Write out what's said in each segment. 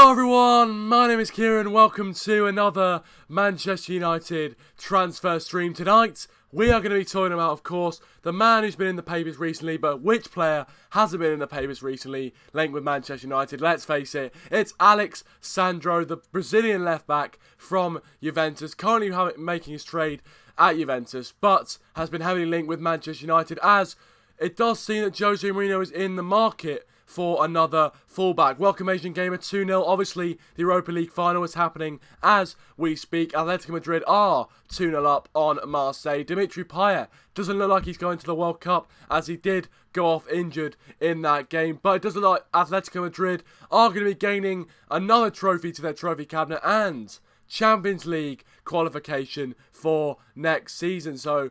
Hello everyone, my name is Kieran. Welcome to another Manchester United transfer stream. Tonight, we are going to be talking about, of course, the man who's been in the papers recently, but which player hasn't been in the papers recently linked with Manchester United? Let's face it, it's Alex Sandro, the Brazilian left-back from Juventus, currently making his trade at Juventus, but has been heavily linked with Manchester United, as it does seem that Jose Mourinho is in the market for another fullback. Welcome Asian Gamer 2-0. Obviously, the Europa League final is happening as we speak. Atletico Madrid are 2-0 up on Marseille. Dimitri Payet doesn't look like he's going to the World Cup, as he did go off injured in that game. But it does look like Atletico Madrid are going to be gaining another trophy to their trophy cabinet and Champions League qualification for next season. So,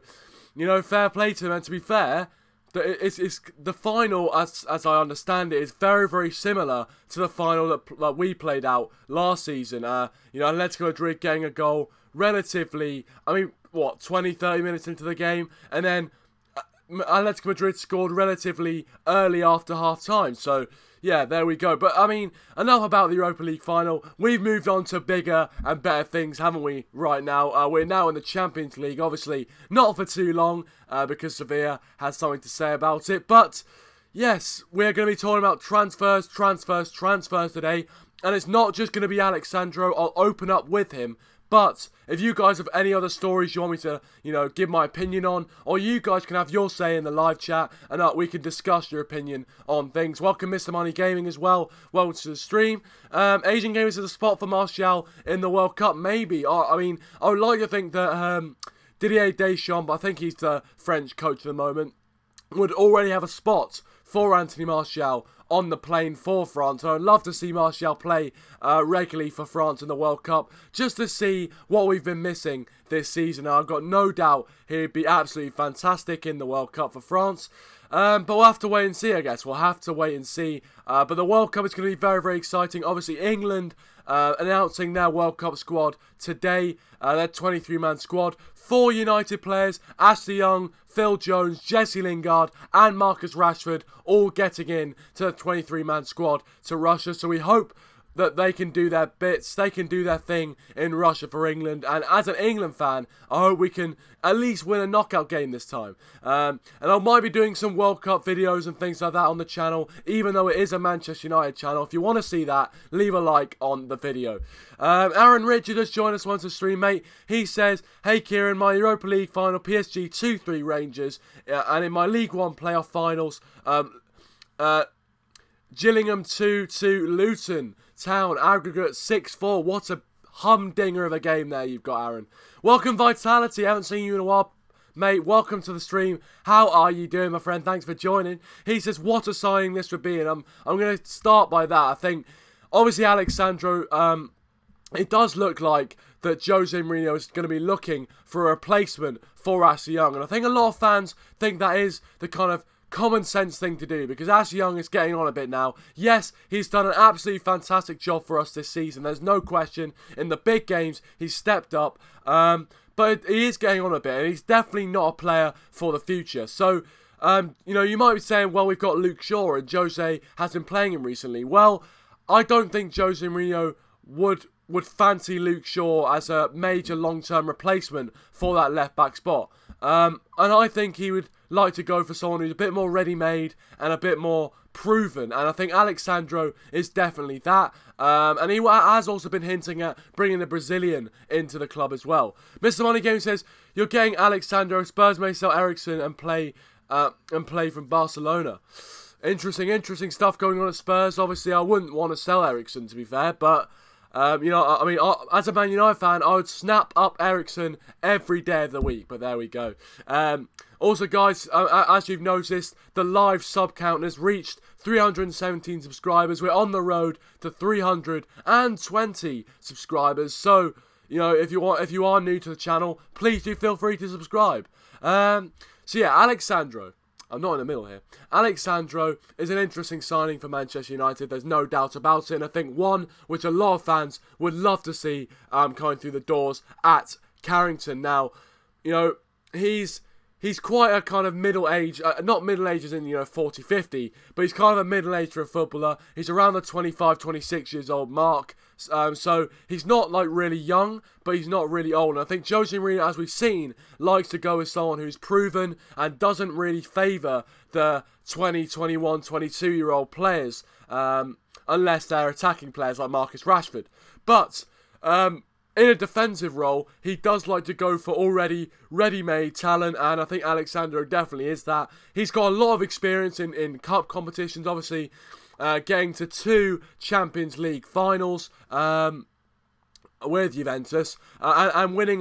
you know, fair play to them. And to be fair, it's the final, as I understand it, is very, very similar to the final that we played out last season. You know, Atletico Madrid getting a goal relatively, I mean, what, 20, 30 minutes into the game, and then Atletico Madrid scored relatively early after half-time. So, yeah, there we go. But, I mean, enough about the Europa League final. We've moved on to bigger and better things, haven't we, right now? We're now in the Champions League, obviously not for too long, because Sevilla has something to say about it. But, yes, we're going to be talking about transfers today. And it's not just going to be Alex Sandro. I'll open up with him. But if you guys have any other stories you want me to, you know, give my opinion on, or you guys can have your say in the live chat, and we can discuss your opinion on things. Welcome Mr. Money Gaming as well. Welcome to the stream. Asian Gamers is a spot for Martial in the World Cup, maybe. I mean, I would like to think that Didier Deschamps, I think he's the French coach at the moment, would already have a spot for Anthony Martial on the plane for France. I'd love to see Martial play regularly for France in the World Cup, just to see what we've been missing this season. I've got no doubt he'd be absolutely fantastic in the World Cup for France. But we'll have to wait and see, I guess. We'll have to wait and see. But the World Cup is going to be very, very exciting. Obviously, England announcing their World Cup squad today. Their 23-man squad. 4 United players, Ashley Young, Phil Jones, Jesse Lingard and Marcus Rashford all getting in to the 23-man squad to Russia. So we hope that they can do their bits, they can do their thing in Russia for England. And as an England fan, I hope we can at least win a knockout game this time. And I might be doing some World Cup videos and things like that on the channel, even though it is a Manchester United channel. If you want to see that, leave a like on the video. Aaron Richard has joined us once to stream, mate. He says, hey Kieran, my Europa League final, PSG 2-3 Rangers, and in my League One playoff finals, Gillingham 2-2 Luton Town, aggregate 6-4. What a humdinger of a game there you've got, Aaron. Welcome, Vitality. I haven't seen you in a while, mate. Welcome to the stream. How are you doing, my friend? Thanks for joining. He says, what a signing this would be. And I'm going to start by that. I think, obviously, Alex Sandro, it does look like that Jose Mourinho is going to be looking for a replacement for Ashley Young. And I think a lot of fans think that is the kind of common sense thing to do, because Ashley Young is getting on a bit now. Yes, he's done an absolutely fantastic job for us this season. There's no question. In the big games, he's stepped up. But he is getting on a bit, and he's definitely not a player for the future. So, you know, you might be saying, well, we've got Luke Shaw, and Jose has been playing him recently. Well, I don't think Jose Mourinho would fancy Luke Shaw as a major long-term replacement for that left-back spot. And I think he would like to go for someone who's a bit more ready-made and a bit more proven. And I think Alex Sandro is definitely that. And he has also been hinting at bringing the Brazilian into the club as well. Mr. Money Game says, you're getting Alex Sandro. Spurs may sell Eriksen and play from Barcelona. Interesting stuff going on at Spurs. Obviously, I wouldn't want to sell Eriksen, to be fair, but you know, I mean, as a Man United fan, I would snap up Eriksen every day of the week, but there we go. Also, guys, as you've noticed, the live sub count has reached 317 subscribers. We're on the road to 320 subscribers. So, you know, if you are new to the channel, please do feel free to subscribe. So yeah, Alex Sandro. I'm not in the middle here. Alex Sandro is an interesting signing for Manchester United. There's no doubt about it. And I think one which a lot of fans would love to see coming through the doors at Carrington. Now, you know, he's he's quite a kind of middle-aged, not middle-aged as in, 40, 50, but he's kind of a middle-aged for a footballer. He's around the 25, 26 years old mark. So he's not like really young, but he's not really old. And I think Jose Mourinho, as we've seen, likes to go with someone who's proven and doesn't really favour the 20, 21, 22-year-old players, unless they're attacking players like Marcus Rashford. But in a defensive role, he does like to go for already ready-made talent, and I think Alexandro definitely is that. He's got a lot of experience in cup competitions, obviously getting to 2 Champions League finals with Juventus, and winning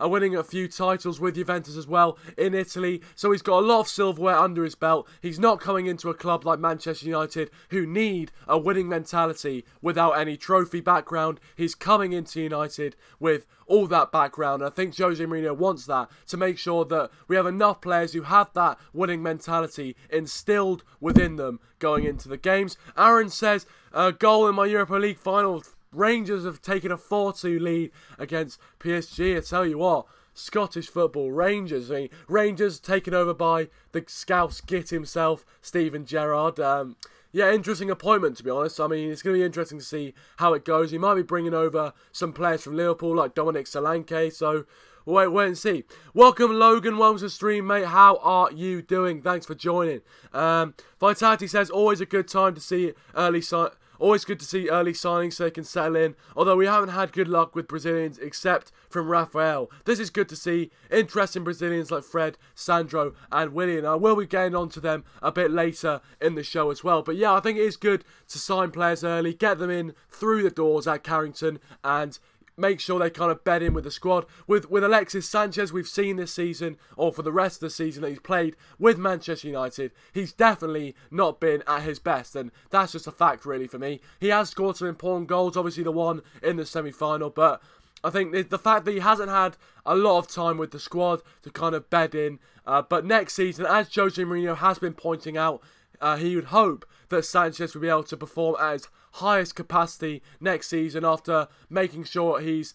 winning a few titles with Juventus as well in Italy. So he's got a lot of silverware under his belt. He's not coming into a club like Manchester United who need a winning mentality without any trophy background. He's coming into United with all that background. And I think Jose Mourinho wants that to make sure that we have enough players who have that winning mentality instilled within them going into the games. Aaron says, goal in my Europa League final. Rangers have taken a 4-2 lead against PSG. I tell you what, Scottish football, Rangers. I mean, Rangers taken over by the Scouse git himself, Steven Gerrard. Yeah, interesting appointment, to be honest. I mean, it's going to be interesting to see how it goes. He might be bringing over some players from Liverpool, like Dominic Solanke, so we'll wait and see. Welcome, Logan. Welcome to the stream, mate. How are you doing? Thanks for joining. Vitality says, always a good time to see Always good to see early signings so they can settle in, although we haven't had good luck with Brazilians except from Rafael. This is good to see. Interesting Brazilians like Fred, Sandro and Willian. I will be getting on to them a bit later in the show as well. But yeah, I think it is good to sign players early, get them in through the doors at Carrington and make sure they kind of bed in with the squad. With Alexis Sanchez, we've seen this season, or for the rest of the season that he's played with Manchester United, he's definitely not been at his best, and that's just a fact really for me. He has scored some important goals, obviously the one in the semi-final, but I think the fact that he hasn't had a lot of time with the squad to kind of bed in, but next season, as Jose Mourinho has been pointing out, he would hope that Sanchez will be able to perform at his highest capacity next season after making sure he's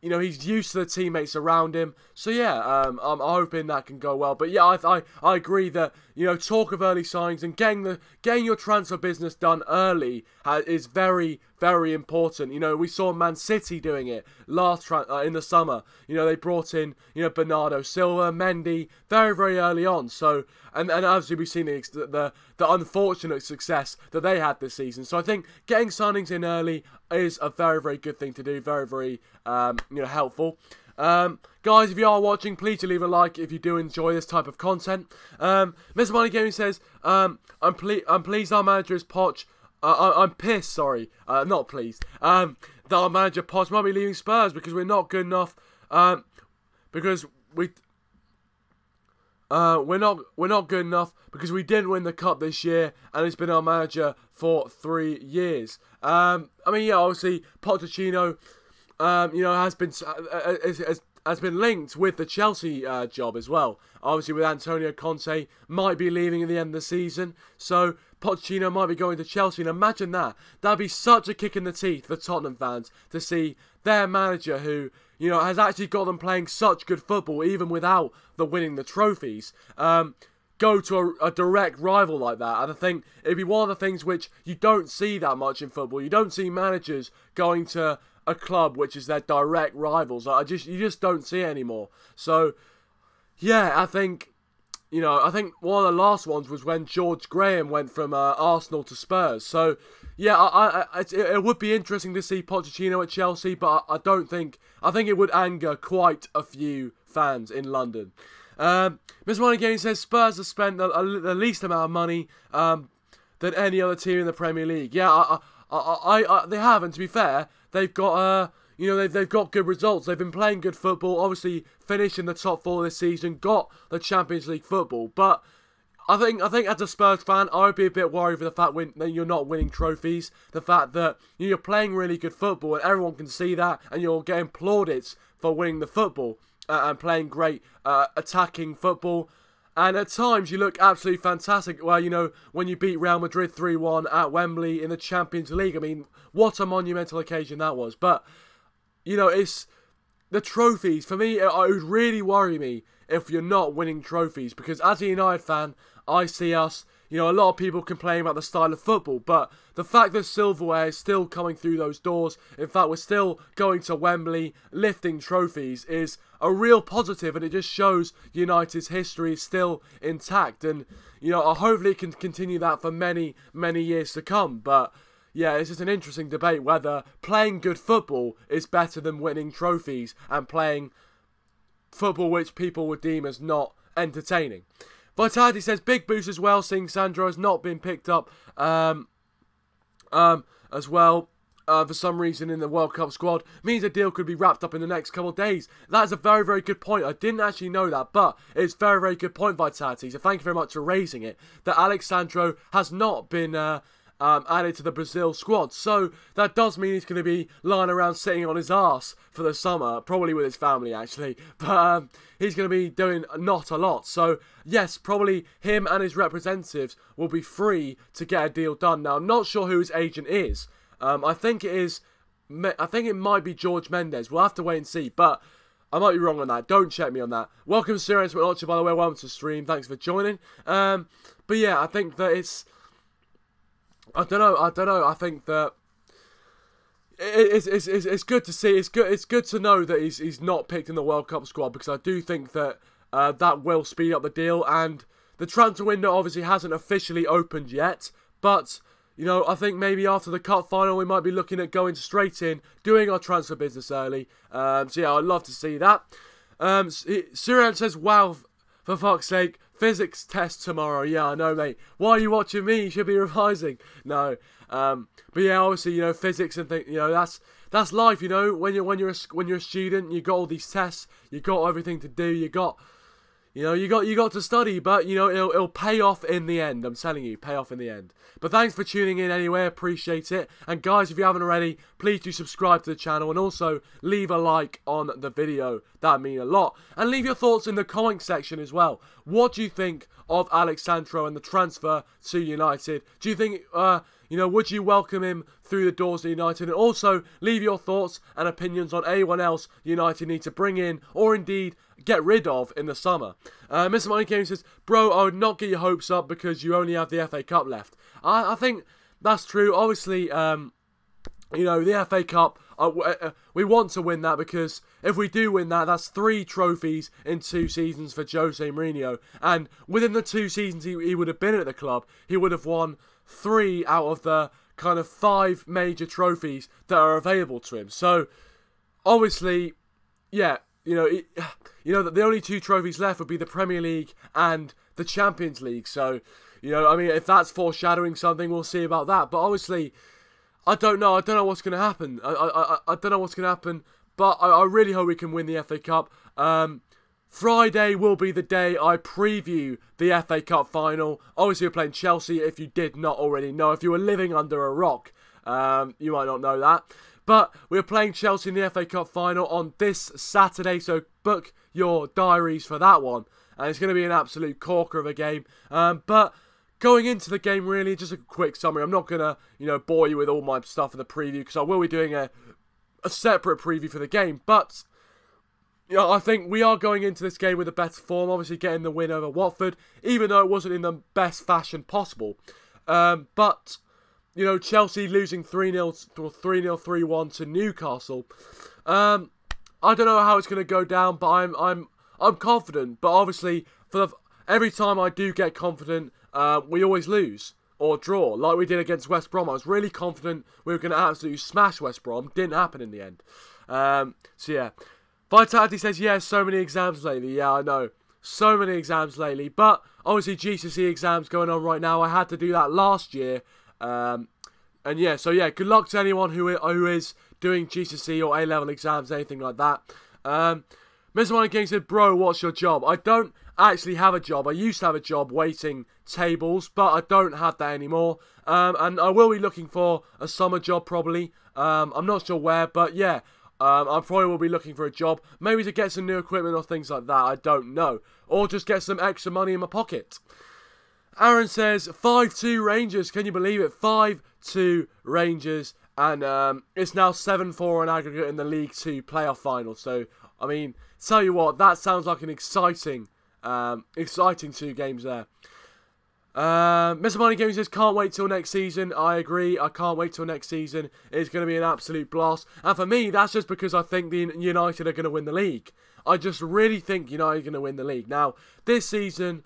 used to the teammates around him. So yeah, I'm hoping that can go well. But yeah, I agree that talk of early signings and getting your transfer business done early is very, very important. We saw Man City doing it in the summer. They brought in Bernardo Silva, Mendy very, very early on. So and obviously we've seen the unfortunate success that they had this season. So I think getting signings in early is a very, very good thing to do. Very, very helpful. Guys, if you are watching, please do leave a like if you do enjoy this type of content. Mr. Money Gaming says, I'm pleased our manager is Poch. I'm pissed, sorry, not pleased, that our manager Poch might be leaving Spurs because we're not good enough, because we're not good enough because we didn't win the cup this year, and he's been our manager for 3 years. I mean, yeah, obviously Pochettino, has been linked with the Chelsea job as well. Obviously, with Antonio Conte might be leaving at the end of the season, so Pochettino might be going to Chelsea. And imagine that. That'd be such a kick in the teeth for Tottenham fans to see their manager, who has actually got them playing such good football, even without winning the trophies, go to a direct rival like that. And I think it'd be one of the things which you don't see that much in football. You don't see managers going to a club which is their direct rivals. You just don't see it anymore. So yeah, I think one of the last ones was when George Graham went from Arsenal to Spurs. So yeah, it would be interesting to see Pochettino at Chelsea, but I think it would anger quite a few fans in London. Mr. Money Game says Spurs have spent the least amount of money than any other team in the Premier League. Yeah, they have, and to be fair, they've got they've got good results. They've been playing good football. Obviously, finished in the top 4 this season, got the Champions League football. But I think as a Spurs fan, I would be a bit worried for the fact that you're not winning trophies. The fact that you're playing really good football, and everyone can see that, and you're getting plaudits for winning the football and playing great attacking football. And at times you look absolutely fantastic. Well, when you beat Real Madrid 3-1 at Wembley in the Champions League. I mean, what a monumental occasion that was. But, it's the trophies, for me, it would really worry me if you're not winning trophies, because as a United fan, I see us, you know, a lot of people complain about the style of football, but the fact that silverware is still coming through those doors, in fact we're still going to Wembley, lifting trophies, is a real positive, and it just shows United's history is still intact, and, you know, hopefully it can continue that for many, many years to come. But yeah, it's just an interesting debate whether playing good football is better than winning trophies and playing football which people would deem as not entertaining. Vitality says, big boost as well, seeing Sandro has not been picked up as well for some reason in the World Cup squad. Means the deal could be wrapped up in the next couple of days. That's a very, very good point. I didn't actually know that, but it's a very, very good point, Vitality. So thank you very much for raising it. That Alex Sandro has not been added to the Brazil squad. So that does mean he's going to be lying around sitting on his arse for the summer, probably with his family actually. But he's going to be doing not a lot. So yes, probably him and his representatives will be free to get a deal done. Now I'm not sure who his agent is. I think it might be George Mendes. We'll have to wait and see, but I might be wrong on that. Don't check me on that. Welcome, Sirius McNotcher, by the way. Welcome to the stream. Thanks for joining. But yeah, I think that it's... I don't know. I think that it's good to see. It's good to know that he's not picked in the World Cup squad, because I do think that that will speed up the deal. And the transfer window obviously hasn't officially opened yet, but you know, I think maybe after the cup final we might be looking at going straight in, doing our transfer business early. So yeah, I'd love to see that. Surian says, wow, for fuck's sake, physics test tomorrow. Yeah, I know, mate. Why are you watching me? You should be revising. No. But yeah, obviously, you know, physics and things, you know, that's life, you know. When you're a student, you got all these tests, you got everything to do, you got to study, but you know, it'll pay off in the end. I'm telling you, pay off in the end. But thanks for tuning in anyway, appreciate it. And guys, if you haven't already, please do subscribe to the channel and also leave a like on the video. That'd mean a lot. And leave your thoughts in the comment section as well. What do you think of Alex Sandro and the transfer to United? Do you think, you know, would you welcome him through the doors of United? And also leave your thoughts and opinions on anyone else United need to bring in or indeed get rid of in the summer. Mr. Money Game says, bro, I would not get your hopes up because you only have the FA Cup left. I think that's true. Obviously, you know, the FA Cup, we want to win that, because if we do win that, that's 3 trophies in 2 seasons for Jose Mourinho. And within the 2 seasons he would have been at the club, he would have won 3 out of the kind of 5 major trophies that are available to him. So, obviously, yeah, you know that the only 2 trophies left would be the Premier League and the Champions League. So, you know, I mean, if that's foreshadowing something, we'll see about that. But obviously, I don't know. I don't know what's going to happen. I don't know what's going to happen. But I really hope we can win the FA Cup. Friday will be the day I preview the FA Cup final. Obviously, we're playing Chelsea, if you did not already know. If you were living under a rock, you might not know that. But we're playing Chelsea in the FA Cup final on this Saturday, so book your diaries for that one. And it's going to be an absolute corker of a game. But going into the game, really, just a quick summary. I'm not going to, you know, bore you with all my stuff in the preview, because I will be doing a separate preview for the game. But, you know, I think we are going into this game with a better form. Obviously, getting the win over Watford, even though it wasn't in the best fashion possible. But, you know, Chelsea losing 3-0, 3-1 to Newcastle. I don't know how it's going to go down, but I'm confident. But obviously, every time I do get confident, we always lose or draw, like we did against West Brom. I was really confident we were going to absolutely smash West Brom. Didn't happen in the end. So yeah, Vitality says, yeah, so many exams lately. Yeah, I know, so many exams lately. But obviously GCSE exams going on right now. I had to do that last year. And yeah, so yeah, good luck to anyone who is doing GCSE or A-level exams, anything like that. Mr. Money King said, bro, what's your job? I don't actually have a job. I used to have a job waiting tables, but I don't have that anymore. And I will be looking for a summer job probably. I'm not sure where, but yeah, I probably will be looking for a job. Maybe to get some new equipment or things like that. I don't know. Or just get some extra money in my pocket. Aaron says, 5-2 Rangers. Can you believe it? 5-2 Rangers. And it's now 7-4 on aggregate in the League 2 playoff final. So I mean, tell you what, that sounds like an exciting 2 games there. Mr. Money Gaming says, can't wait till next season. I agree, I can't wait till next season. It's going to be an absolute blast. And for me, that's just because I think the United are going to win the league. I just really think United are going to win the league. Now, this season,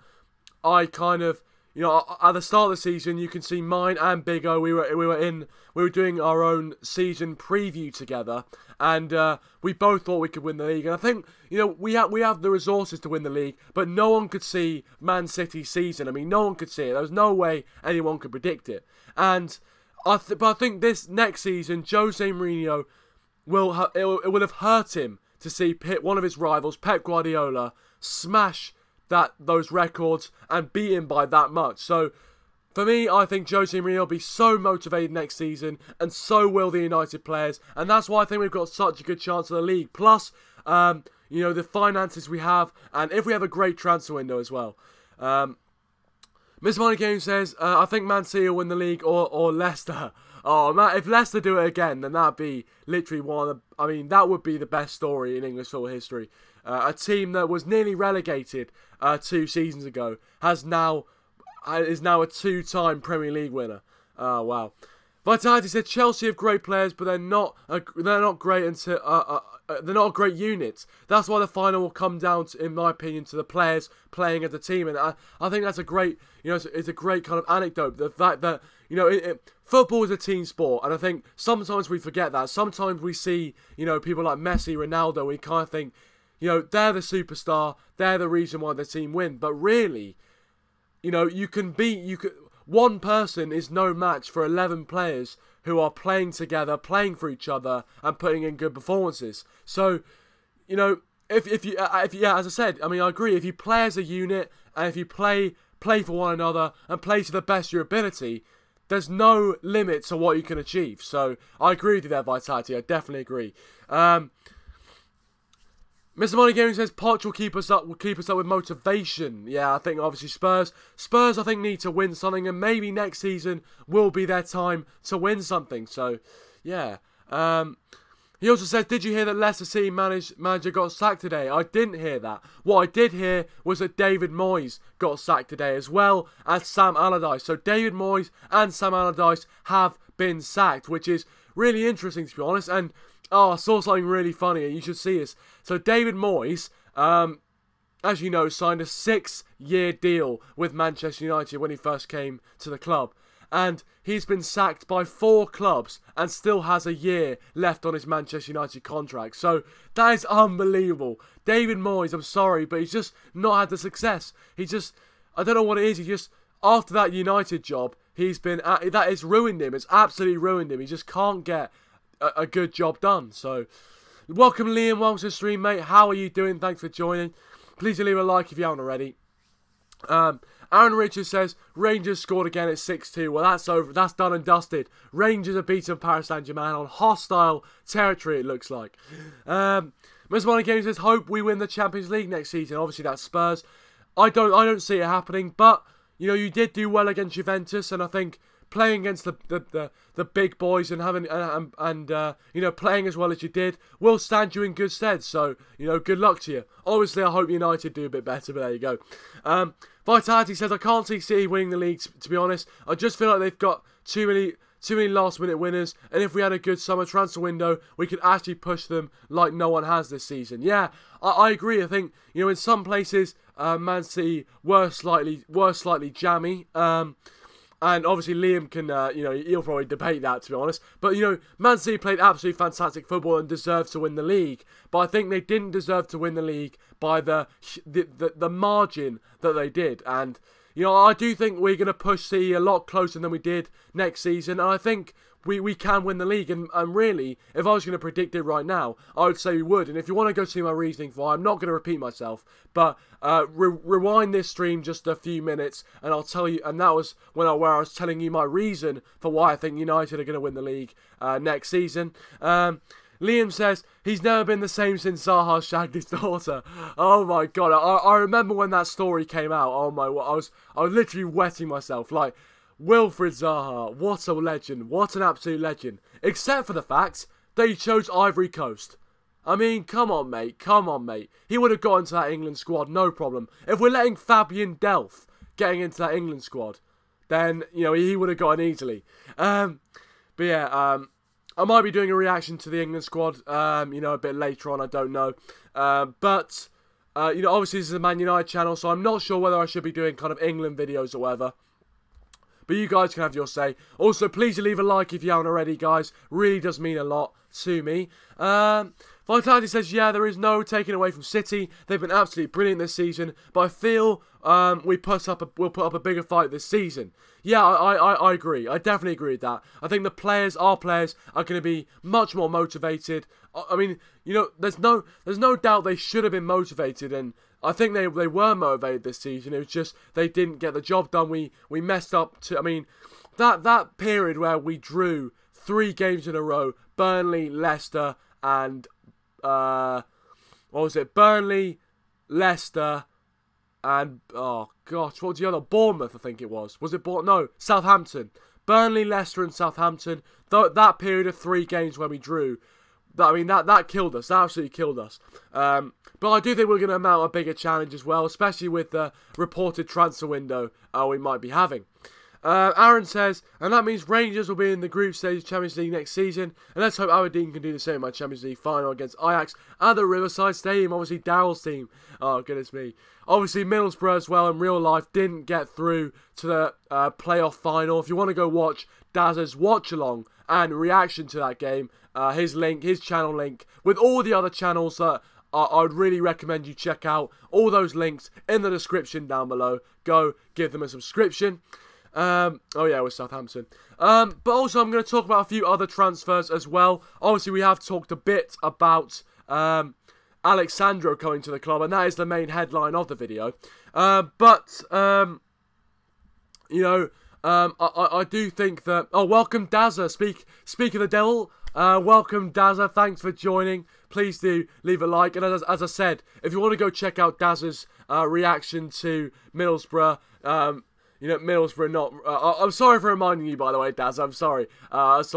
I kind of, at the start of the season, you can see mine and Big O, we were doing our own season preview together, and we both thought we could win the league. And I think, we have the resources to win the league, but no one could see Man City's season. I mean, no one could see it. There was no way anyone could predict it. And but I think this next season, Jose Mourinho it will have hurt him to see one of his rivals, Pep Guardiola, smash those records and beat him by that much. So for me, I think Jose Mourinho will be so motivated next season, and so will the United players, and that's why I think we've got such a good chance of the league. Plus, the finances we have, and if we have a great transfer window as well. Mr. Money Game says, I think Man City will win the league or Leicester. Oh man, if Leicester do it again, then that'd be literally that would be the best story in English football history. A team that was nearly relegated 2 seasons ago is now a 2-time Premier League winner. Oh wow. Vitality said Chelsea have great players, but they're not great until they're not a great unit. That's why the final will come down to, in my opinion, to the players playing as a team, and I think that's a great, it's a great kind of anecdote. The fact that football is a team sport, and I think sometimes we forget that. Sometimes we see people like Messi, Ronaldo, we kind of think they're the superstar, they're the reason why the team win, but really, one person is no match for 11 players who are playing together, playing for each other, and putting in good performances. So, if you, as I said, I mean, I agree. If you play as a unit, and if you play for one another, and play to the best of your ability, there's no limit to what you can achieve. So, I agree with you there, Vitality. I definitely agree. Mr. Money Gaming says Poch will keep us up with motivation. Yeah, I think obviously Spurs I think need to win something, and maybe next season will be their time to win something. So, yeah. He also says, did you hear that Leicester City manager got sacked today? I didn't hear that. What I did hear was that David Moyes got sacked today, as well as Sam Allardyce. So David Moyes and Sam Allardyce have been sacked, which is really interesting, to be honest. And I saw something really funny, and you should see this. So David Moyes, as you know, signed a 6-year deal with Manchester United when he first came to the club. And he's been sacked by 4 clubs and still has a year left on his Manchester United contract. So that is unbelievable. David Moyes, I'm sorry, but he's just not had the success. I don't know what it is. He just, after that United job, that has ruined him. It's absolutely ruined him. He just can't get a good job done. So, welcome Liam, welcome to the stream, mate. How are you doing? Thanks for joining. Please do leave a like if you haven't already. Aaron Richards says Rangers scored again at 6-2. Well, that's over. That's done and dusted. Rangers have beaten Paris Saint-Germain on hostile territory, it looks like. Mr. Money Games says hope we win the Champions League next season. Obviously, that's Spurs. I don't see it happening, but you did do well against Juventus, and I think playing against the big boys and having playing as well as you did will stand you in good stead. So good luck to you. Obviously, I hope United do a bit better, but there you go. Vitality says I can't see City winning the league. To be honest, I just feel like they've got too many last-minute winners, and if we had a good summer transfer window, we could actually push them like no one has this season. Yeah, I agree. I think in some places, Man City were slightly jammy. And obviously Liam can, he'll probably debate that, to be honest. But, Man City played absolutely fantastic football and deserved to win the league. But I think they didn't deserve to win the league by the margin that they did. And, I do think we're going to push City a lot closer than we did next season. And I think we can win the league. And really, if I was going to predict it right now, I would say we would. And if you want to go see my reasoning for it, I'm not going to repeat myself. But rewind this stream just a few minutes, and I'll tell you. And that was where I was telling you my reason for why I think United are going to win the league next season. Liam says he's never been the same since Zaha shagged his daughter. Oh my god! I remember when that story came out. Oh my! I was literally wetting myself. Like, Wilfried Zaha, what a legend! What an absolute legend! Except for the fact that he chose Ivory Coast. I mean, come on, mate. Come on, mate. He would have got into that England squad, no problem. If we're letting Fabian Delph getting into that England squad, then, you know, he would have gotten easily. But yeah, I might be doing a reaction to the England squad, you know, a bit later on. I don't know. But, you know, obviously this is a Man United channel, so I'm not sure whether I should be doing kind of England videos or whatever. But you guys can have your say. Also, please leave a like if you haven't already, guys. Really does mean a lot to me. Vitality says, yeah, there is no taking away from City. They've been absolutely brilliant this season. But I feel we'll put up a bigger fight this season. Yeah, I agree. I definitely agree with that. I think our players are going to be much more motivated. I mean, you know, there's no doubt they should have been motivated, and I think they were motivated this season. It was just they didn't get the job done. We messed up. I mean, that period where we drew 3 games in a row, Burnley, Leicester, and what was it? Burnley, Leicester, and oh gosh, what was the other? Bournemouth, I think it was. Was it Bournemouth? No, Southampton. Burnley, Leicester, and Southampton. That period of 3 games when we drew. I mean, that killed us. That absolutely killed us. But I do think we're going to mount a bigger challenge as well, especially with the reported transfer window we might be having. Aaron says, and that means Rangers will be in the group stage of Champions League next season, and let's hope Aberdeen can do the same in my Champions League final against Ajax at the Riverside Stadium. Obviously, Daryl's team. Oh, goodness me. Obviously, Middlesbrough as well in real life didn't get through to the playoff final. If you want to go watch Dazzer's watch-along and reaction to that game, his channel link, with all the other channels that I would really recommend you check out. All those links in the description down below. Go give them a subscription. Oh yeah, with Southampton. But also I'm going to talk about a few other transfers as well. Obviously we have talked a bit about Sandro coming to the club, and that is the main headline of the video. You know, I do think that... Oh, welcome Dazzer. Speak of the devil. Welcome Dazzer. Thanks for joining. Please do leave a like. And as I said, if you want to go check out Dazzer's reaction to Middlesbrough, you know, Middlesbrough not... I'm sorry for reminding you, by the way, Daz. I'm sorry. But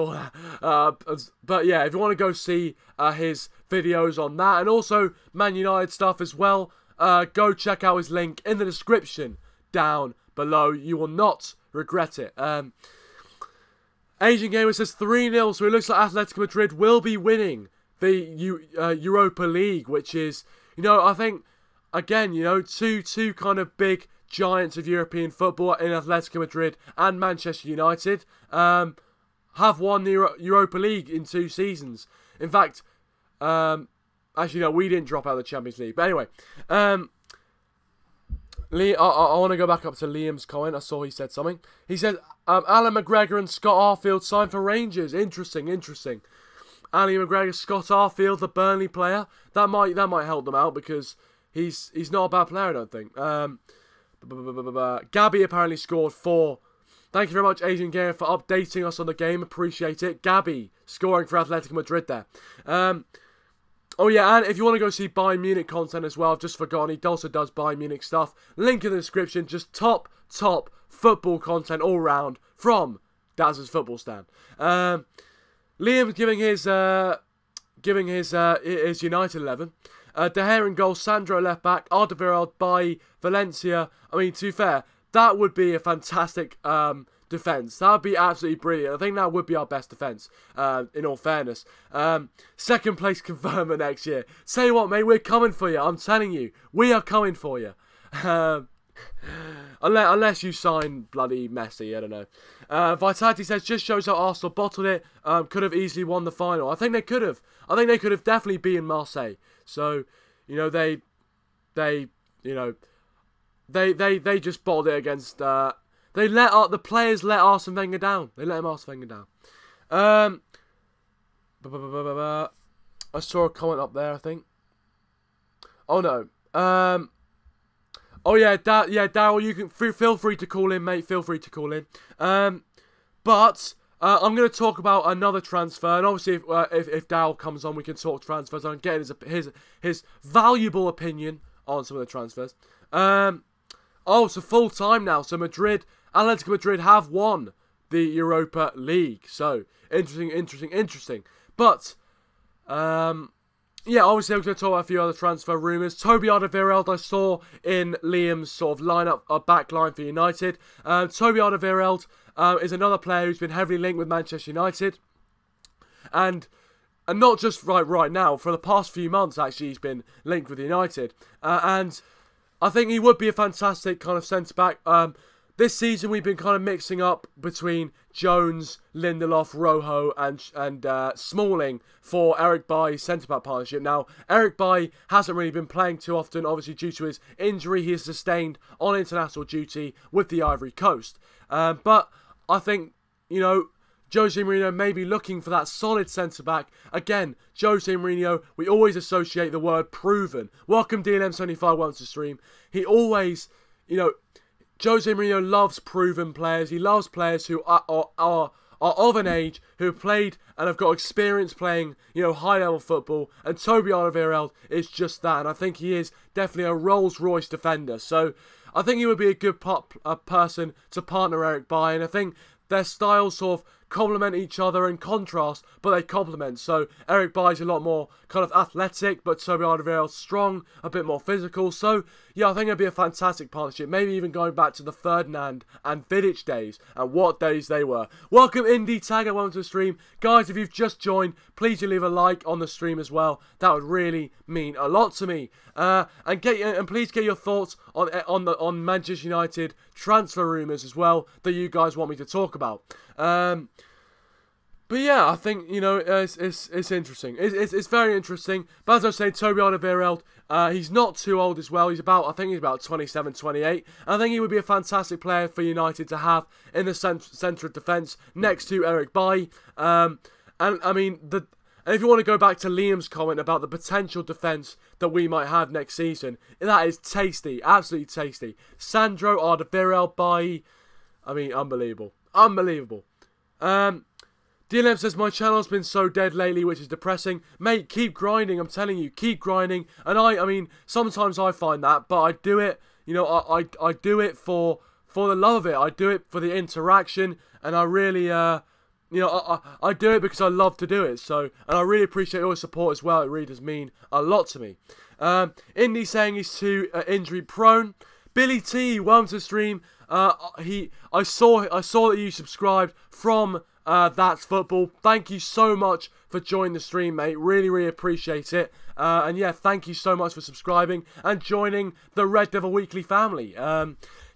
yeah, if you want to go see his videos on that, and also Man United stuff as well, go check out his link in the description down below. You will not regret it. Asian Gamer says 3-0, so it looks like Atletico Madrid will be winning the Europa League, which is, you know, I think, again, you know, two kind of big giants of European football in Atletico Madrid and Manchester United have won the Europa League in 2 seasons. In fact, actually no, we didn't drop out of the Champions League. But anyway, I want to go back up to Liam's comment. I saw he said something. He said, Alan McGregor and Scott Arfield signed for Rangers. Interesting. Ali McGregor, Scott Arfield, the Burnley player. That might help them out because he's not a bad player, I don't think. Gabby apparently scored 4. Thank you very much, Asian Gamer, for updating us on the game. Appreciate it. Gabby scoring for Atletico Madrid there. Oh yeah, and if you want to go see Bayern Munich content as well, I've just forgotten, he also does Bayern Munich stuff. Link in the description. Just top football content all round from Dazzer's Football Stand. Liam's giving his United 11. De Gea in goal, Sandro left back, Alderweireld by Valencia. I mean, to be fair, that would be a fantastic defence. That would be absolutely brilliant. I think that would be our best defence, in all fairness. Second place confirmed next year. Say what, mate, we're coming for you. I'm telling you, we are coming for you. Unless you sign bloody Messi, I don't know. Vitality says, just shows how Arsenal bottled it. Could have easily won the final. I think they could have. I think they could have definitely beaten Marseille. So, you know, they just bottled it against. The players let Arsene Wenger down. They let him Arsene Wenger down. I saw a comment up there, I think. Oh no. Oh yeah, Daryl, you can feel free to call in, mate. Feel free to call in. But I'm going to talk about another transfer, and obviously, if Daryl comes on, we can talk transfers. I'm getting his valuable opinion on some of the transfers. Oh, so full time now. So Atletico Madrid have won the Europa League. So interesting. But yeah, obviously I'm going to talk about a few other transfer rumours. Toby Alderweireld I saw in Liam's sort of lineup, back line for United. Toby Alderweireld is another player who's been heavily linked with Manchester United. And not just right now, for the past few months actually he's been linked with United. And I think he would be a fantastic kind of centre-back. This season we've been kind of mixing up between Jones, Lindelof, Rojo and Smalling for Eric Bailly's centre-back partnership. Now, Eric Bailly hasn't really been playing too often, obviously due to his injury he has sustained on international duty with the Ivory Coast. But I think, you know, Jose Mourinho may be looking for that solid centre-back. Again, Jose Mourinho, we always associate the word proven. Welcome DLM75 welcome to stream. He always, you know, Jose Mourinho loves proven players. He loves players who are of an age, who have played and have got experience playing, you know, high-level football. And Toby Alderweireld is just that. And I think he is definitely a Rolls-Royce defender. So I think he would be a good person to partner Eric Bailly. And I think their styles sort of complement each other and contrast, but they complement. So Eric Bailly's a lot more kind of athletic, but Toby Alderweireld's strong, a bit more physical. So yeah, I think it'd be a fantastic partnership. Maybe even going back to the Ferdinand and Vidic days, and what days they were. Welcome Indie Tagger, welcome to the stream. Guys, if you've just joined, please do leave a like on the stream as well. That would really mean a lot to me. And please get your thoughts on Manchester United transfer rumours as well that you guys want me to talk about. But yeah, I think, you know, it's interesting. It's very interesting. But as I was saying, Toby Alderweireld, he's not too old as well. I think he's about 27, 28. And I think he would be a fantastic player for United to have in the centre of defence next to Eric Bailly. And I mean, and if you want to go back to Liam's comment about the potential defence that we might have next season, that is tasty, absolutely tasty. Sandro, Alderweireld, Bailly, I mean, unbelievable. Unbelievable. DLM says, my channel's been so dead lately, which is depressing. Mate, keep grinding, I'm telling you, keep grinding. And I mean, sometimes I find that, but I do it, you know, I do it for the love of it. I do it for the interaction, and I really, you know, I do it because I love to do it. So, and I really appreciate your support as well. It really does mean a lot to me. Indy saying he's too injury prone. Billy T, welcome to the stream. I saw that you subscribed from That's Football. Thank you so much for joining the stream, mate. Really appreciate it. And yeah, thank you so much for subscribing and joining the Red Devil Weekly family.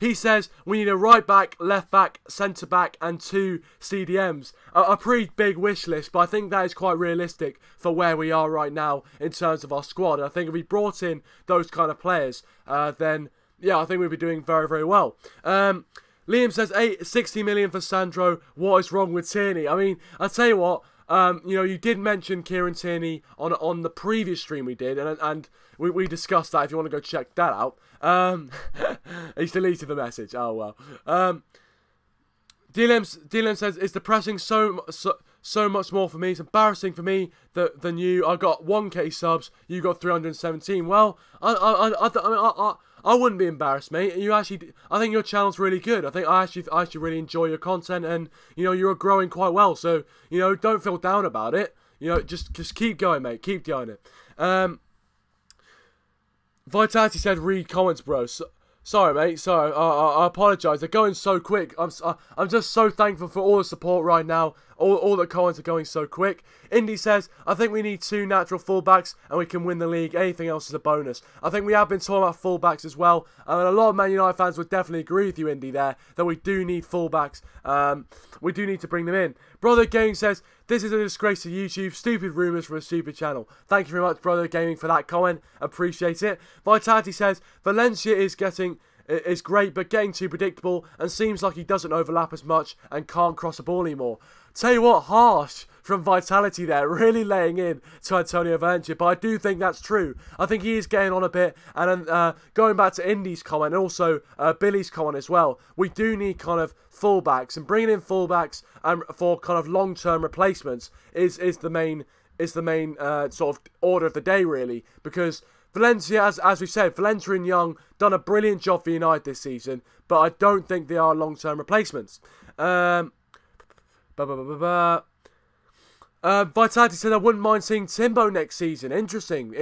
He says we need a right back, left back, centre back, and 2 CDMs. A pretty big wish list, but I think that is quite realistic for where we are right now in terms of our squad. I think if we brought in those kind of players, then yeah, I think we'd be doing very well. Liam says 60 million for Sandro. What is wrong with Tierney? I mean, I'll tell you what. You know, you did mention Kieran Tierney on the previous stream we did, and we discussed that. If you want to go check that out, he's deleted the message. Oh well. DLM says it's depressing so much more for me. It's embarrassing for me than you. I got 1k subs. You got 317. Well, I wouldn't be embarrassed, mate. I think your channel's really good. I actually really enjoy your content, and you know you're growing quite well. So you know, don't feel down about it. You know, just keep going, mate. Keep doing it. Vitality said, read comments, bro. Sorry, mate. Sorry. I apologise. They're going so quick. I'm just so thankful for all the support right now. All the comments are going so quick. Indy says, I think we need 2 natural fullbacks and we can win the league. Anything else is a bonus. I think we have been talking about fullbacks as well. And a lot of Man United fans would definitely agree with you, Indy, there, that we do need fullbacks. We do need to bring them in. Brother Gaming says, this is a disgrace to YouTube. Stupid rumours from a stupid channel. Thank you very much, Brother Gaming, for that comment. Appreciate it. Vitality says, Valencia is great, but getting too predictable and seems like he doesn't overlap as much and can't cross a ball anymore. Tell you what, harsh from Vitality there, really laying in to Antonio Valencia, but I do think that's true. I think he is getting on a bit, and going back to Indy's comment, and also Billy's comment as well, we do need kind of fullbacks, and bringing in fullbacks for kind of long-term replacements is the main sort of order of the day, really, because Valencia, as we said, Valencia and Young done a brilliant job for United this season, but I don't think they are long-term replacements. Vitality said, I wouldn't mind seeing Timbo next season. Interesting.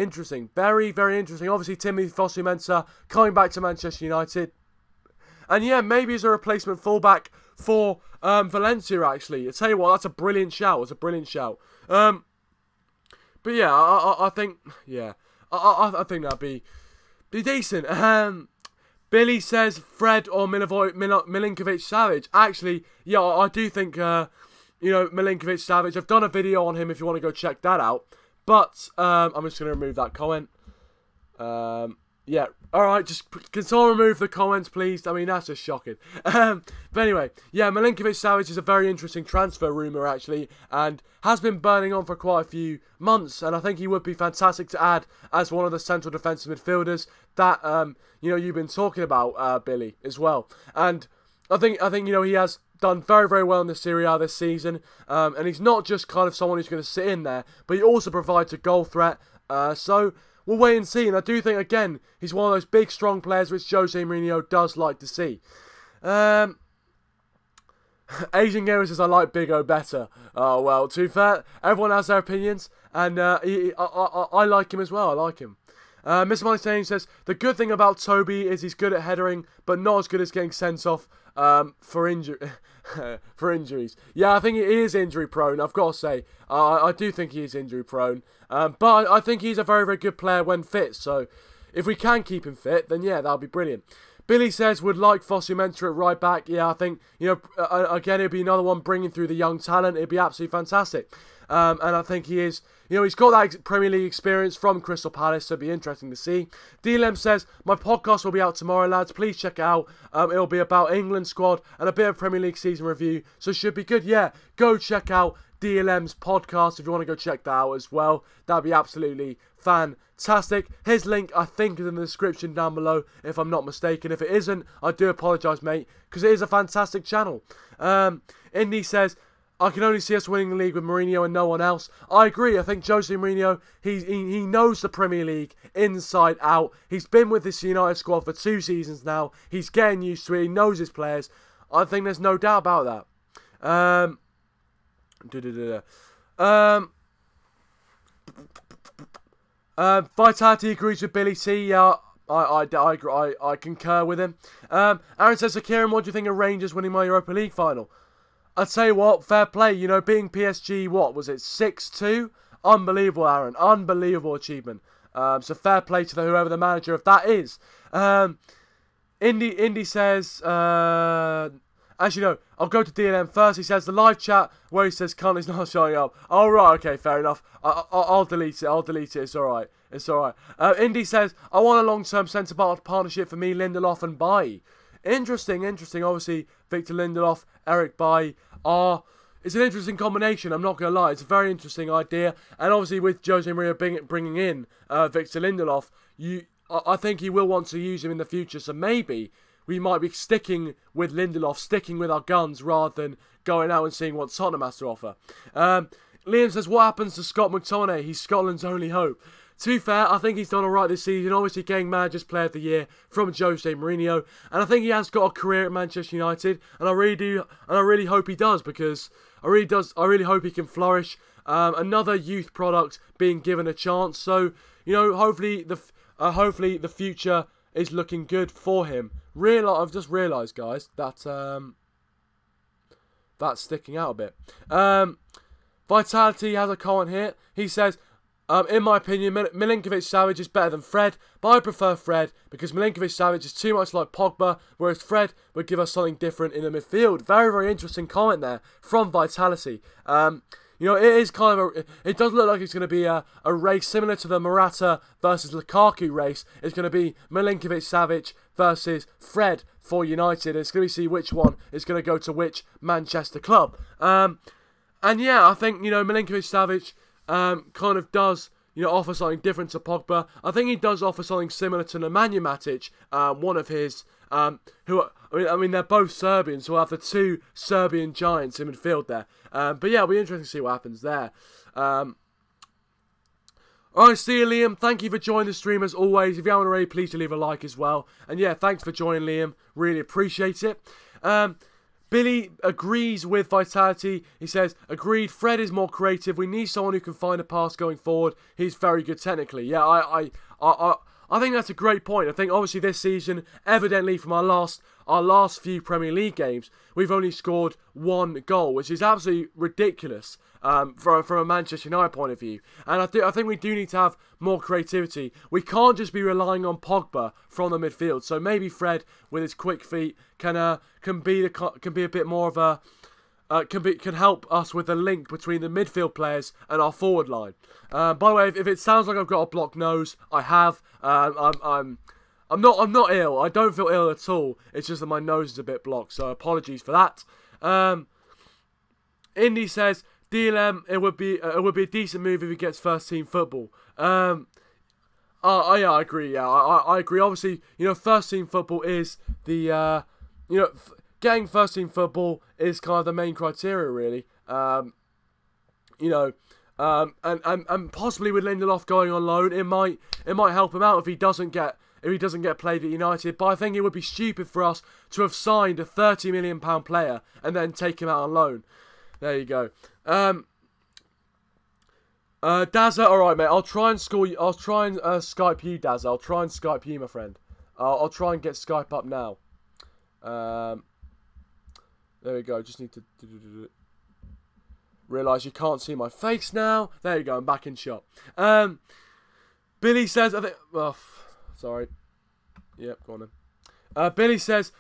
Very, very interesting. Obviously, Timothy Fosu-Mensah coming back to Manchester United. And yeah, maybe as a replacement fullback for Valencia, actually. I tell you what, that's a brilliant shout. But yeah, I think, yeah, I think that'd be decent. Billy says Fred or Milinkovic-Savic. Actually, yeah, I do think, Milinkovic-Savic. I've done a video on him if you want to go check that out. But I'm just going to remove that comment. Yeah, alright, can someone remove the comments, please? I mean, that's just shocking. But anyway, yeah, Milinkovic-Savic is a very interesting transfer rumour, actually, and has been burning on for quite a few months, and I think he would be fantastic to add as one of the central defensive midfielders that, you've been talking about, Billy, as well. And I think he has done very, very well in the Serie A this season, and he's not just kind of someone who's going to sit in there, but he also provides a goal threat, so we'll wait and see, and I do think, again, he's one of those big, strong players which Jose Mourinho does like to see. Asian Gamer says, I like Big O better. Oh, well, to be fair, everyone has their opinions, and I like him as well, I like him. Mr. Money says, the good thing about Toby is he's good at headering, but not as good as getting sent off for injuries. Yeah, I think he is injury prone, I've got to say. I do think he is injury prone. But I think he's a very, very good player when fit. So if we can keep him fit, then yeah, that'll be brilliant. Billy says, would like Fosu-Mensah at right back. Yeah, I think, again, it'll be another one bringing through the young talent. It'd be absolutely fantastic. And I think he is, he's got that Premier League experience from Crystal Palace, so it'll be interesting to see. DLM says, my podcast will be out tomorrow, lads. Please check it out. It'll be about England squad and a bit of Premier League season review, so it should be good. Yeah, go check out DLM's podcast if you want to go check that out as well. That'd be absolutely fantastic. His link, I think, is in the description down below, if I'm not mistaken. If it isn't, I do apologise, mate, because it is a fantastic channel. Indy says, I can only see us winning the league with Mourinho and no one else. I agree. I think Jose Mourinho, he knows the Premier League inside out. He's been with this United squad for 2 seasons now. He's getting used to it. He knows his players. I think there's no doubt about that. Vitality agrees with Billy C. Yeah, I concur with him. Aaron says, so Kieran, what do you think of Rangers winning my Europa League final? I'd say what, fair play, being PSG, what was it, 6-2? Unbelievable, Aaron, unbelievable achievement. So fair play to whoever the manager of that is. Indy says, actually no, I'll go to DLM first. He says, the live chat where he says Cunning's not showing up. Oh, right, okay, fair enough. I'll delete it, it's alright. Indy says, I want a long-term centre-back partnership for me, Lindelof and Bailly. Interesting. Obviously, Victor Lindelof, Eric Bailly it's an interesting combination, I'm not going to lie. It's a very interesting idea. And obviously, with Jose Mourinho bringing in Victor Lindelof, I think he will want to use him in the future. So maybe we might be sticking with Lindelof, sticking with our guns, rather than going out and seeing what Tottenham has to offer. Liam says, what happens to Scott McTominay? He's Scotland's only hope. To be fair, I think he's done alright this season, obviously getting Manager's Player of the Year from Jose Mourinho, and I think he has got a career at Manchester United, and I really hope he does, because I really hope he can flourish. Another youth product being given a chance, so, hopefully the future is looking good for him. I've just realised, guys, that, that's sticking out a bit. Vitality has a comment here. He says, in my opinion, Milinkovic-Savic is better than Fred, but I prefer Fred because Milinkovic-Savic is too much like Pogba, whereas Fred would give us something different in the midfield. Very, very interesting comment there from Vitality. It is kind of it does look like it's going to be a race similar to the Morata versus Lukaku race. It's going to be Milinkovic-Savic versus Fred for United. It's going to see which one is going to go to which Manchester club. And yeah, I think, Milinkovic-Savic kind of does, offer something different to Pogba. I think he does offer something similar to Nemanja Matic, one of his, they're both Serbians, so we'll have the 2 Serbian giants in midfield there. But yeah, it'll be interesting to see what happens there. Alright, see you, Liam. Thank you for joining the stream as always. If you haven't already, please leave a like as well. And yeah, thanks for joining, Liam. Really appreciate it. Billy agrees with Vitality. He says, agreed, Fred is more creative. We need someone who can find a pass going forward. He's very good technically. Yeah, I think that's a great point. I think obviously this season, evidently from our last few Premier League games, we've only scored 1 goal, which is absolutely ridiculous from a Manchester United point of view. And I think we do need to have more creativity. We can't just be relying on Pogba from the midfield. So maybe Fred, with his quick feet, can be a bit more of a can help us with the link between the midfield players and our forward line. By the way, if it sounds like I've got a blocked nose, I have. I'm not ill. I don't feel ill at all. It's just that my nose is a bit blocked. So apologies for that. Indy says, DLM, it would be a decent move if he gets first team football. Yeah, I agree. Yeah, I agree. Obviously, first team football is the getting first team football is kind of the main criteria, really. And possibly with Lindelof going on loan, it might help him out if he doesn't get played at United. But I think it would be stupid for us to have signed a £30 million player and then take him out on loan. There you go. Dazzer, all right, mate. I'll try and score you. I'll try and Skype you, Dazzer. I'll try and Skype you, my friend. I'll try and get Skype up now. There we go. Just need to realise you can't see my face now. There you go. I'm back in shot. Billy says, I think. Oh, sorry. Yep, go on then. Billy says,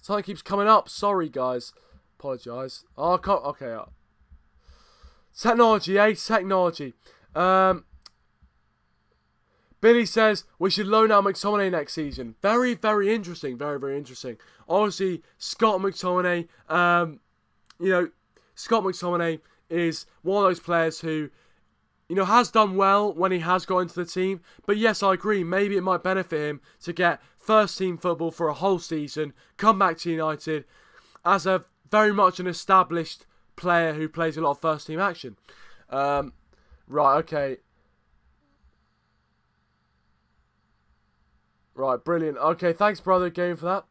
something keeps coming up. Sorry, guys. Apologise. Oh, I can't. Okay. Technology, eh? Technology. Billy says we should loan out McTominay next season. Very, very interesting. Very, very interesting. Obviously, Scott McTominay. Scott McTominay is one of those players who, has done well when he has got into the team. But yes, I agree. Maybe it might benefit him to get first team football for a whole season, come back to United as a very much an established player who plays a lot of first team action. Right, okay. Right, brilliant. Okay, thanks, brother, again for that.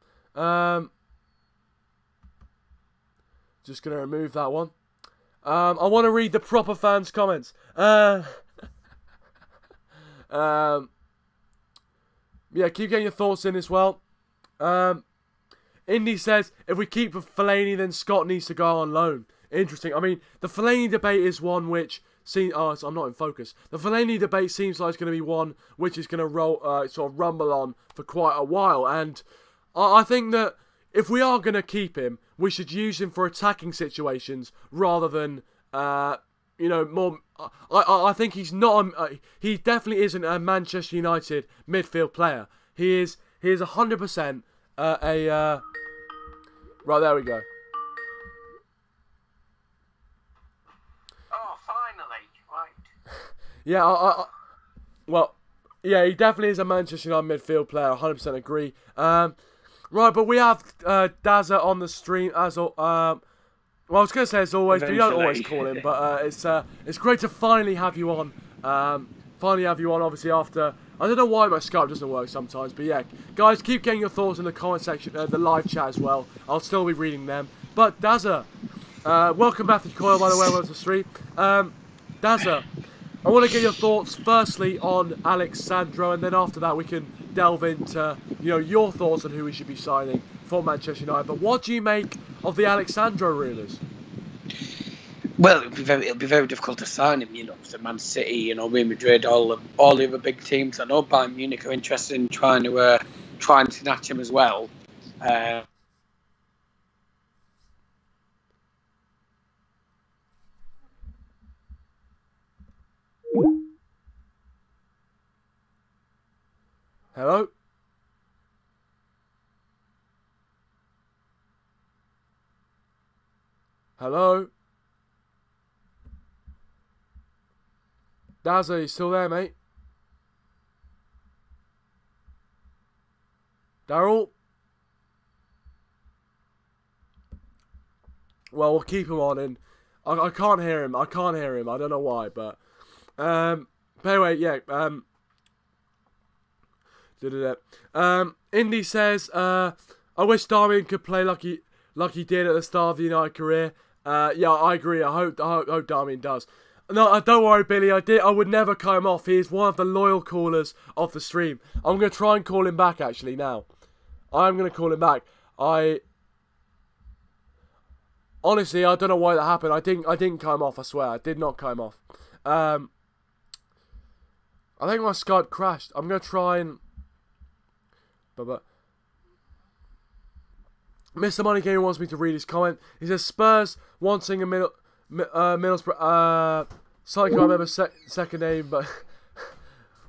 Just going to remove that one. I want to read the proper fans' comments. Yeah, keep getting your thoughts in as well. Indy says, if we keep Fellaini, then Scott needs to go on loan. Interesting. I mean, the Fellaini debate is one which seems... Oh, I'm not in focus. The Fellaini debate seems like it's going to be one which is going to sort of rumble on for quite a while. And I think that if we are going to keep him, we should use him for attacking situations rather than, more... I think he's not... he definitely isn't a Manchester United midfield player. He is 100% Right, there we go. Oh, finally. Right. Yeah, well, yeah, he definitely is a Manchester United midfield player. 100% agree. Right, but we have Dazzer on the stream as well. I was going to say as always, but you don't always call him. But it's great to finally have you on. Obviously after. I don't know why my Skype doesn't work sometimes, but yeah, guys, keep getting your thoughts in the comment section, the live chat as well. I'll still be reading them. But Dazzer, welcome back to Coil, by the way, welcome to the stream. Dazzer, I want to get your thoughts firstly on Sandro, and then after that we can delve into your thoughts on who we should be signing for Manchester United. But what do you make of the Sandro rumours? Well, it'll be very difficult to sign him. So Man City, Real Madrid, all the other big teams. I know Bayern Munich are interested in trying to snatch him as well. Hello? Hello? Dazzer, you still there, mate? Daryl? Well, we'll keep him on, and I can't hear him. I don't know why, but anyway, yeah. Indy says, I wish Darmian could play like he like he did at the start of the United career. Yeah, I agree. I hope Darmian does. No, don't worry, Billy. I would never cut him off. He is one of the loyal callers of the stream. I'm going to try and call him back, actually, now. I'm going to call him back. Honestly, I don't know why that happened. I didn't cut him off, I swear. I did not cut him off. I think my Skype crashed. I'm going to try and... But Mr. Money Gamer wants me to read his comment. He says, Spurs wanting a Middlesbrough... Something I can't remember second name, but...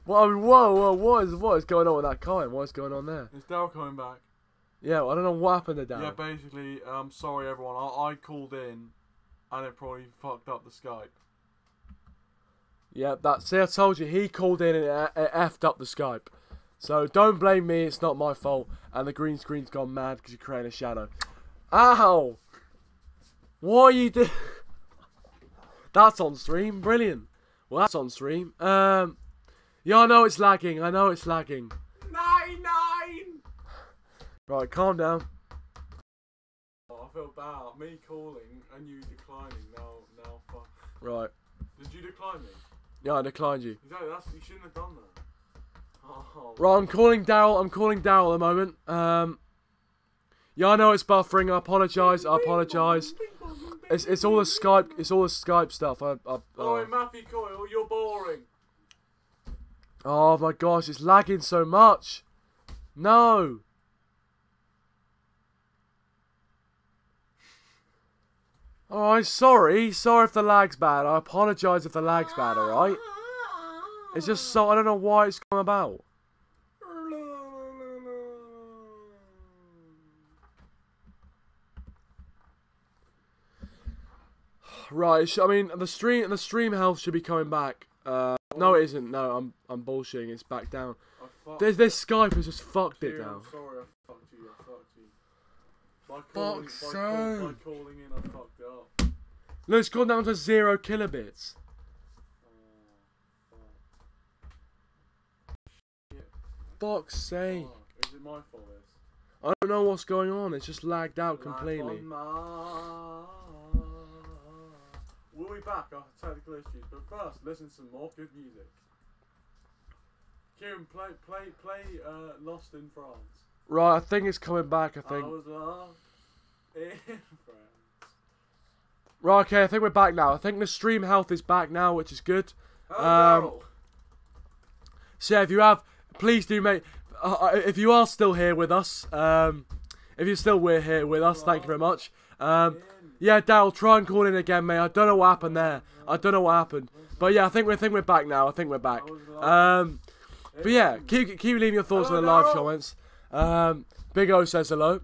Well, I mean, whoa, what is going on with that comment? What is going on there? Is Daryl coming back? Yeah, well, I don't know what happened to Daryl. Yeah, basically, sorry everyone, I called in, and it probably fucked up the Skype. Yeah, see, I told you, he called in and it effed up the Skype. So, don't blame me, it's not my fault. And the green screen's gone mad because you're creating a shadow. Ow! What are you doing? That's on stream, brilliant. Well, that's on stream. Yeah, I know it's lagging, 9-9! Right, calm down. Oh, I feel bad. Me calling and you declining. Now, fuck. Right. Did you decline me? Yeah, I declined you. Exactly. You shouldn't have done that. Oh. Right, I'm calling Daryl at the moment. Yeah, I know it's buffering. I apologise. It's all the Skype stuff. Oh, Matthew Coyle, you're boring. Oh my gosh, it's lagging so much. No. Alright, sorry if the lag's bad. I apologise if the lag's bad, alright? It's just so, I don't know why it's come about. Right, I mean, the stream health should be coming back. No it isn't, no, I'm bullshitting, it's back down. This Skype has just fucked it down. I'm sorry, I fucked you. By calling in, I fucked it up. Look, it's gone down to 0 kilobits. Fuck's sake. Is it my fault, this? I don't know what's going on, it's just lagged out completely. We'll be back after technical issues, but first, listen to some more good music. Kieran, play Lost in France. Right, I think it's coming back, I think. I was lost in France. Right, okay, I think we're back now. I think the stream health is back now, which is good. So yeah, if you have, please do make, if you are still here with us, if you're still here with us, thank you very much. Yeah, Daryl, try and call in again, mate. I don't know what happened there. But yeah, I think we're back now. But yeah, keep leaving your thoughts in the live comments. Big O says hello.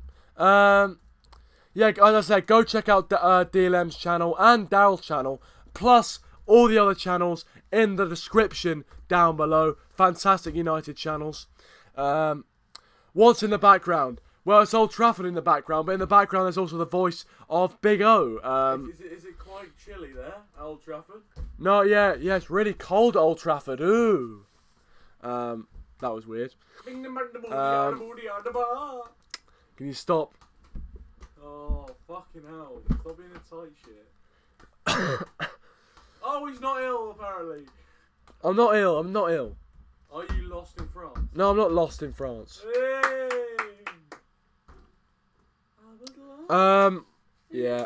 Yeah, as I said, go check out DLM's channel and Daryl's channel, plus all the other channels in the description down below. Fantastic United channels. What's in the background? Well, it's Old Trafford in the background, but in the background there's also the voice of Big O. Is it quite chilly there, Old Trafford? No, yeah, it's really cold at Old Trafford. Ooh. That was weird. Can you stop? Oh, fucking hell. Stop being a tight shit. Oh, he's not ill, apparently. I'm not ill. Are you lost in France? No, I'm not lost in France. Hey! Yeah.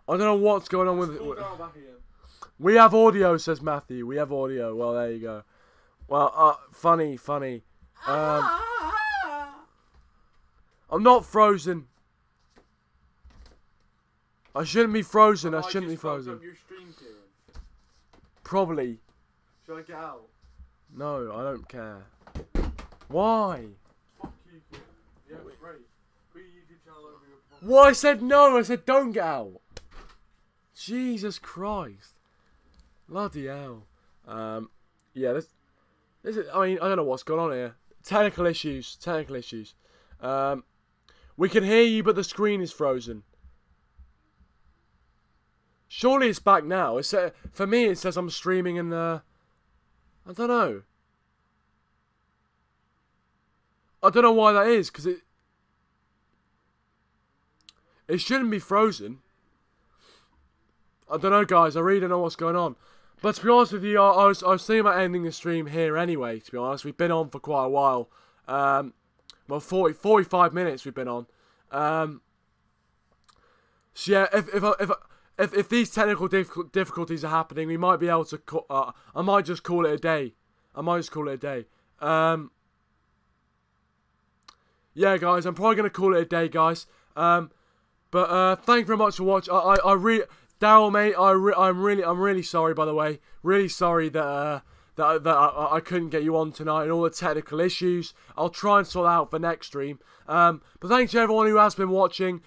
I don't know what's going on with it. Back again. We have audio, says Matthew. We have audio. Well, there you go. Well, funny. I'm not frozen. I shouldn't be frozen. I shouldn't be frozen. Up your stream, Kieran. Probably. Should I get out? No, I don't care. Why? Fuck you, Kieran. Yeah, great. Be YouTube channel over your podcast. What? I said no. I said don't get out. Jesus Christ. Bloody hell. Yeah, this is, I mean, I don't know what's going on here. Technical issues. We can hear you, but the screen is frozen. Surely it's back now. For me, it says I'm streaming in the... I don't know. I don't know why that is, because it... It shouldn't be frozen. I don't know, guys. I really don't know what's going on. But to be honest with you, I was thinking about ending the stream here anyway, to be honest. We've been on for quite a while. Well, 45 minutes we've been on. So yeah, if these technical difficulties are happening, we might be able to. I might just call it a day. Yeah, guys, I'm probably gonna call it a day, guys. But thank you very much for watching. Daryl, mate, I'm really sorry, by the way. Really sorry that I couldn't get you on tonight and all the technical issues. I'll try and sort that out for next stream. But thanks to everyone who has been watching.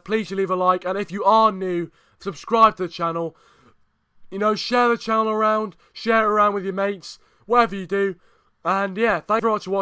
Please leave a like, and if you are new, subscribe to the channel. You know, share the channel around, share it around with your mates, whatever you do. And yeah, thank you very much for watching.